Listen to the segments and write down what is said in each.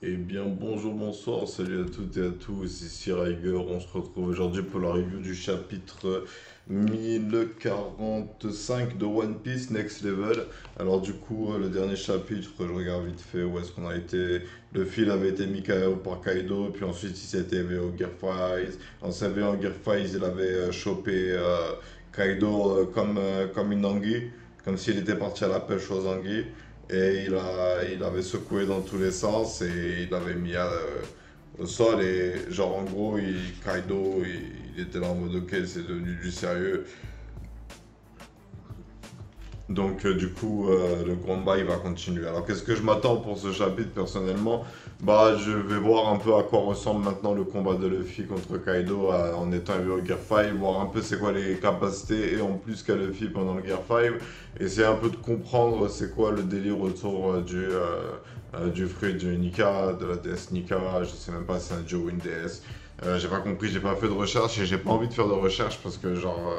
Eh bien, bonjour, bonsoir, salut à toutes et à tous, ici Riger. On se retrouve aujourd'hui pour la review du chapitre 1045 de One Piece Next Level. Alors, du coup, le dernier chapitre, je regarde vite fait où est-ce qu'on a été. Le fil avait été mis KO par Kaido, puis ensuite il s'était élevé au Gear 5. On savait en Gear 5, il avait chopé Kaido comme une anguille, comme s'il était parti à la pêche aux anguilles. Et il avait secoué dans tous les sens et il l'avait mis au sol. Et genre, en gros, Kaido, il était là en mode ok, c'est devenu du sérieux. Donc, du coup, le combat, il va continuer. Alors, qu'est-ce que je m'attends pour ce chapitre personnellement? Bah, je vais voir un peu à quoi ressemble maintenant le combat de Luffy contre Kaido en étant élevé au Gear 5, voir un peu c'est quoi les capacités et en plus qu'a Luffy pendant le Gear 5. Essayer un peu de comprendre c'est quoi le délire autour du fruit du Nika, de la déesse Nika. Je sais même pas si c'est un dieu ou une déesse. J'ai pas compris, j'ai pas fait de recherche et j'ai pas envie de faire de recherche parce que, genre,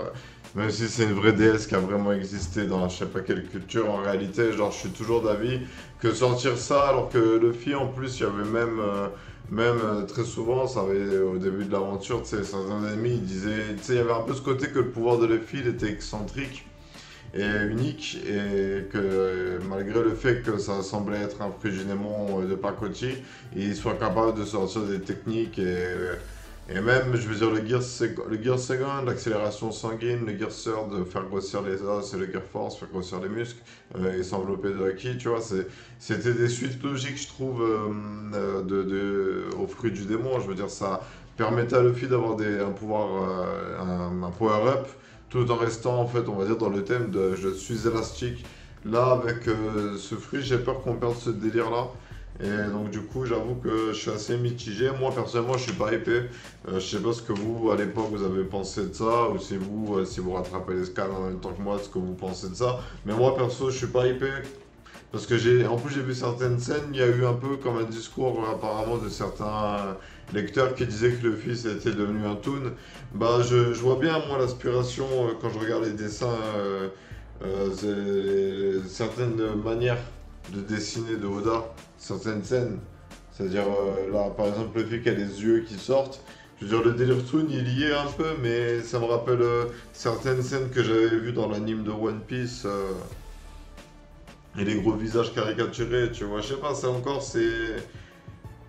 même si c'est une vraie déesse qui a vraiment existé dans je sais pas quelle culture, en réalité, genre, je suis toujours d'avis que sortir ça, alors que Luffy, en plus, il y avait très souvent, ça avait, au début de l'aventure, tu sais, certains ennemis, ils disaient, tu sais, il y avait un peu ce côté que le pouvoir de Luffy, il était excentrique et unique, et que malgré le fait que ça semblait être un fruit du démon de pacotille, il soit capable de sortir des techniques et même, je veux dire, le Gear Second, l'accélération sanguine, le Gear Third, de faire grossir les os, et le Gear Force, faire grossir les muscles, et s'envelopper de Haki, tu vois, c'était des suites logiques, je trouve, au fruit du démon. Je veux dire, ça permettait à Luffy d'avoir un pouvoir, un power-up, tout en restant, en fait, on va dire, dans le thème de je suis élastique. Là, avec ce fruit, j'ai peur qu'on perde ce délire-là. Et donc du coup, j'avoue que je suis assez mitigé. Moi, personnellement, je suis pas épais. Je sais pas ce que vous, à l'époque, vous avez pensé de ça, ou si vous, si vous rattrapez les scans en même temps que moi, ce que vous pensez de ça. Mais moi, perso, je suis pas épais. Parce que en plus, j'ai vu certaines scènes, il y a eu un peu comme un discours apparemment de certains lecteurs qui disaient que le fils était devenu un toon. Bah, je vois bien, moi, l'aspiration quand je regarde les dessins, certaines manières de dessiner de Oda, certaines scènes. C'est-à-dire, là, par exemple, le fait qu'il y a les yeux qui sortent. Je veux dire, le délire toon, il y est un peu, mais ça me rappelle certaines scènes que j'avais vues dans l'anime de One Piece. Et les gros visages caricaturés, tu vois, je sais pas, c'est encore, c'est...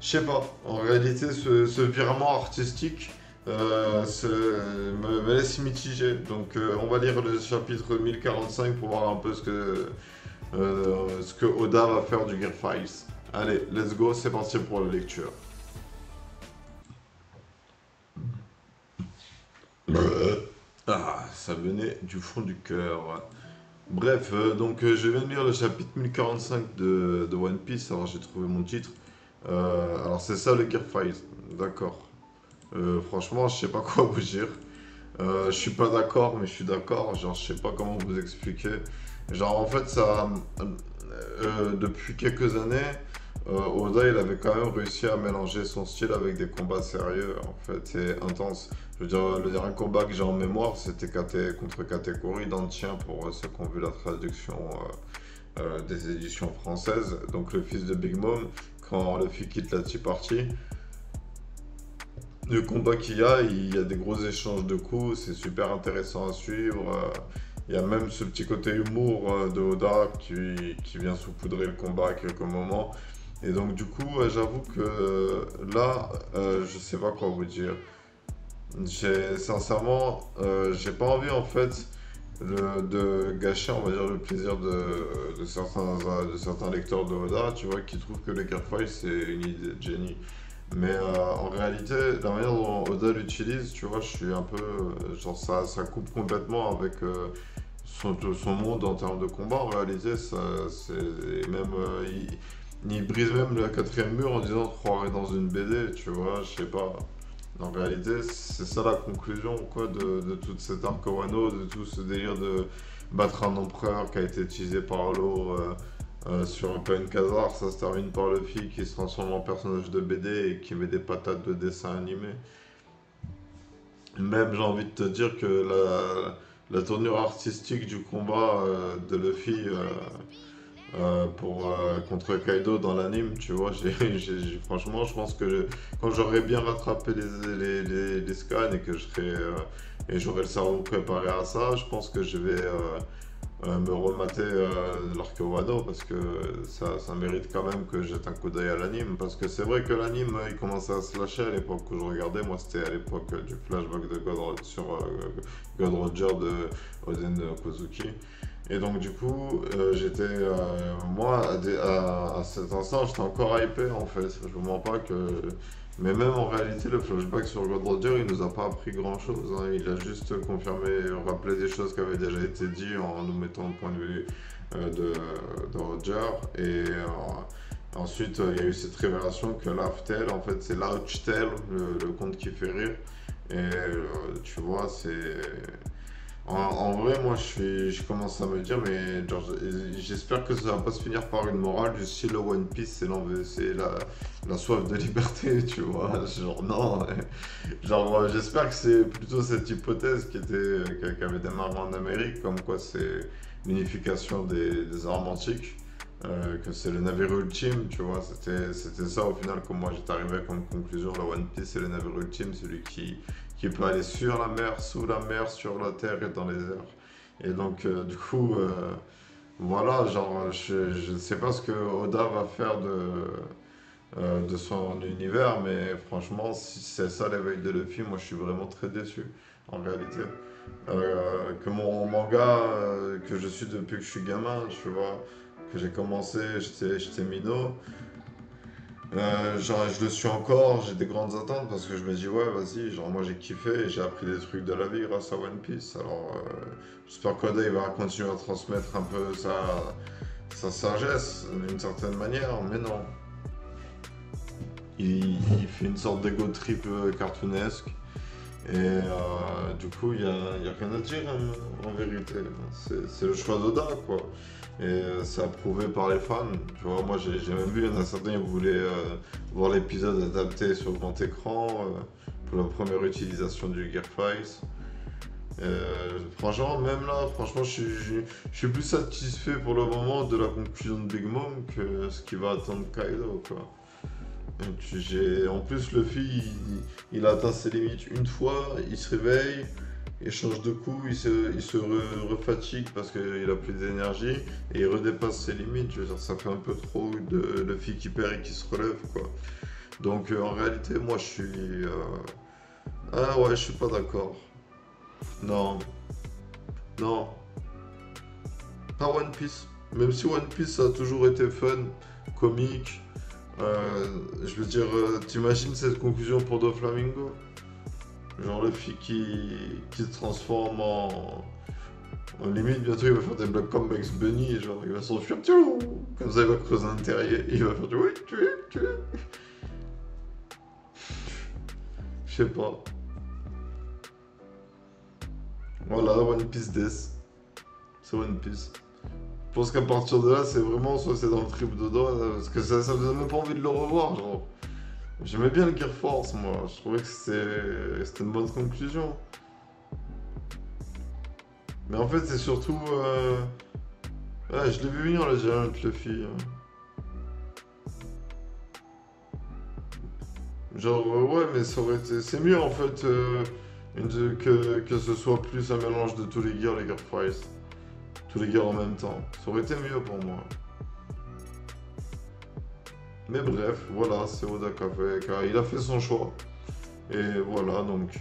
Je sais pas, en réalité, ce virement artistique me laisse mitigé. Donc, on va lire le chapitre 1045 pour voir un peu ce que Oda va faire du Gear Files. Allez, let's go, c'est parti pour la lecture. Ah, ça venait du fond du cœur. Bref, donc je viens de lire le chapitre 1045 de One Piece, alors j'ai trouvé mon titre. Alors c'est ça le Gear Fight, d'accord. Franchement, je sais pas quoi vous dire. Je suis pas d'accord, mais je suis d'accord. Genre, je sais pas comment vous expliquer. Genre, en fait, depuis quelques années, Oda, il avait quand même réussi à mélanger son style avec des combats sérieux, en fait, et intenses. Je veux dire, le dernier combat que j'ai en mémoire, c'était contre Katekuri dans le tien, pour ceux qui ont vu la traduction des éditions françaises. Donc, le fils de Big Mom, quand Luffy quitte la Tea Party. Le combat il y a des gros échanges de coups, c'est super intéressant à suivre. Il y a même ce petit côté humour de Oda qui vient saupoudrer le combat à quelques moments. Et donc du coup, j'avoue que là, je sais pas quoi vous dire. Sincèrement, j'ai pas envie en fait de gâcher, on va dire, le plaisir de certains lecteurs de Oda, tu vois, qui trouvent que les Carfile c'est une idée de génie. Mais en réalité, la manière dont Oda l'utilise, tu vois, je suis un peu. Genre, ça coupe complètement avec son monde en termes de combat. En réalité, même. Il brise même le quatrième mur en disant croirait dans une BD, tu vois, je sais pas. En réalité, c'est ça la conclusion, quoi, de toute cette arc Wano, de tout ce délire de battre un empereur qui a été utilisé par l'eau. Sur un Cohen Kazar, ça se termine par Luffy qui se transforme en personnage de BD et qui met des patates de dessin animé. Même j'ai envie de te dire que la tournure artistique du combat de Luffy contre Kaido dans l'anime, tu vois. Franchement, je pense que quand j'aurai bien rattrapé les scans et que et j'aurai le cerveau préparé à ça, je pense que je vais me remater l'arc Wano parce que ça mérite quand même que je jette un coup d'œil à l'anime. Parce que c'est vrai que l'anime, il commençait à se lâcher à l'époque où je regardais. Moi, c'était à l'époque du flashback de sur God Roger de Oden Kozuki. Et donc du coup, moi, à cet instant, j'étais encore hypé en fait. Je vous mens pas que... Mais même en réalité, le flashback sur God Roger, il nous a pas appris grand-chose, hein. Il a juste confirmé, rappelé des choses qui avaient déjà été dites en nous mettant au point de vue de Roger. Et ensuite, il y a eu cette révélation que l'Aftel, en fait, c'est l'Ouchtel, le conte qui fait rire. Et tu vois, c'est... En vrai, moi, je commence à me dire, mais genre, j'espère que ça va pas se finir par une morale du style One Piece, c'est la soif de liberté, tu vois. Genre, non. Genre, j'espère que c'est plutôt cette hypothèse qui avait démarré en Amérique, comme quoi c'est l'unification des armes antiques, que c'est le navire ultime, tu vois. C'était ça au final, comme moi j'étais arrivé comme conclusion. Le One Piece, c'est le navire ultime, celui qui peut aller sur la mer, sous la mer, sur la terre et dans les airs. Et donc, du coup, voilà, genre, je ne sais pas ce que Oda va faire de son univers, mais franchement, si c'est ça l'éveil de Luffy, moi je suis vraiment très déçu, en réalité. Que mon manga, que je suis depuis que je suis gamin, tu vois, que j'ai commencé, j'étais minot, genre, je le suis encore, j'ai des grandes attentes parce que je me dis, ouais, vas-y, genre, moi j'ai kiffé et j'ai appris des trucs de la vie grâce à One Piece. Alors, j'espère qu'Oda il va continuer à transmettre un peu sa sagesse d'une certaine manière, mais non. Il fait une sorte d'ego trip cartoonesque et du coup, il y a rien à dire en vérité. C'est le choix d'Oda, quoi. Et c'est approuvé par les fans. Tu vois, moi j'ai même vu, il y en a certains qui voulaient voir l'épisode adapté sur grand écran pour la première utilisation du Gearface. Franchement, même là, franchement, je suis plus satisfait pour le moment de la conclusion de Big Mom que ce qui va attendre Kaido, quoi. Donc, en plus, Luffy, il a atteint ses limites une fois, il se réveille, il change de coup, il se refatigue parce qu'il a plus d'énergie et il redépasse ses limites. Je veux dire, ça fait un peu trop de Luffy qui perd et qui se relève, quoi. Donc en réalité, moi je suis. Ah ouais, je suis pas d'accord. Non, non, pas One Piece. Même si One Piece ça a toujours été fun, comique. Je veux dire, t'imagines cette conclusion pour Doflamingo? Genre le fille qui se transforme en limite, bientôt il va faire des blagues comme Max Bunny, genre il va s'enfuir, comme ça il va creuser un terrier, il va faire du oui, tu es. Je sais pas. Voilà, One Piece Death. C'est One Piece. Je pense qu'à partir de là, c'est vraiment soit c'est dans le trip de doigts, là, parce que ça me donne même pas envie de le revoir, genre. J'aimais bien le Gear Force, moi. Je trouvais que c'était une bonne conclusion. Mais en fait, c'est surtout. Ouais, je l'ai vu venir, le Giant Luffy. Genre, ouais, mais ça aurait été. C'est mieux en fait que ce soit plus un mélange de tous les Gear Fights. Tous les Gears en même temps. Ça aurait été mieux pour moi. Mais bref, voilà, c'est Oda qui a fait. Il a fait son choix. Et voilà, donc.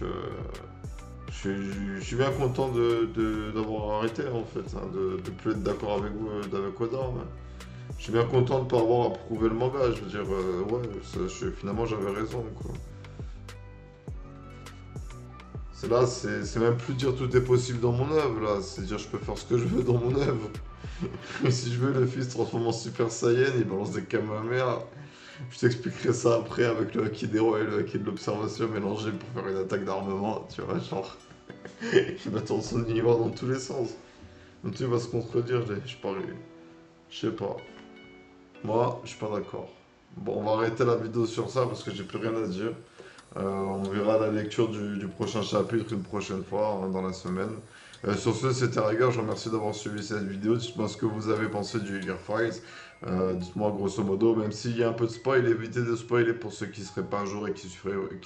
Je suis bien content d'avoir arrêté en fait, hein, de plus être d'accord avec vous, avec Oda, hein. Je suis bien content de ne pas avoir approuvé le manga, je veux dire, ouais, finalement j'avais raison, quoi. C'est là, c'est même plus dire tout est possible dans mon œuvre, là, c'est dire je peux faire ce que je veux dans mon œuvre. Et si je veux, le fils se transforme en Super Saiyan, il balance des Kamehameha. Je t'expliquerai ça après avec le Haki des rois et le Haki de l'observation mélangé pour faire une attaque d'armement, tu vois, genre. Il va tourner son univers dans tous les sens. Donc tu vas se contredire, je parie. Je sais pas. Moi, je suis pas d'accord. Bon, on va arrêter la vidéo sur ça parce que j'ai plus rien à dire. On verra la lecture du prochain chapitre une prochaine fois, hein, dans la semaine. Sur ce, c'était Rigueur, je vous remercie d'avoir suivi cette vidéo. Dites-moi ce que vous avez pensé du Hunger Fight. Dites-moi grosso modo, même s'il y a un peu de spoil, évitez de spoiler pour ceux qui seraient pas à jour et qui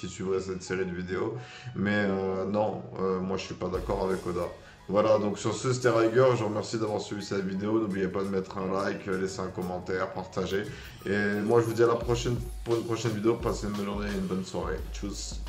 suivraient cette série de vidéos. Mais non, moi je suis pas d'accord avec Oda. Voilà, donc sur ce, c'était Riger. Je vous remercie d'avoir suivi cette vidéo. N'oubliez pas de mettre un like, laisser un commentaire, partager. Et moi, je vous dis à la prochaine pour une prochaine vidéo. Passez une bonne journée et une bonne soirée. Tchuss.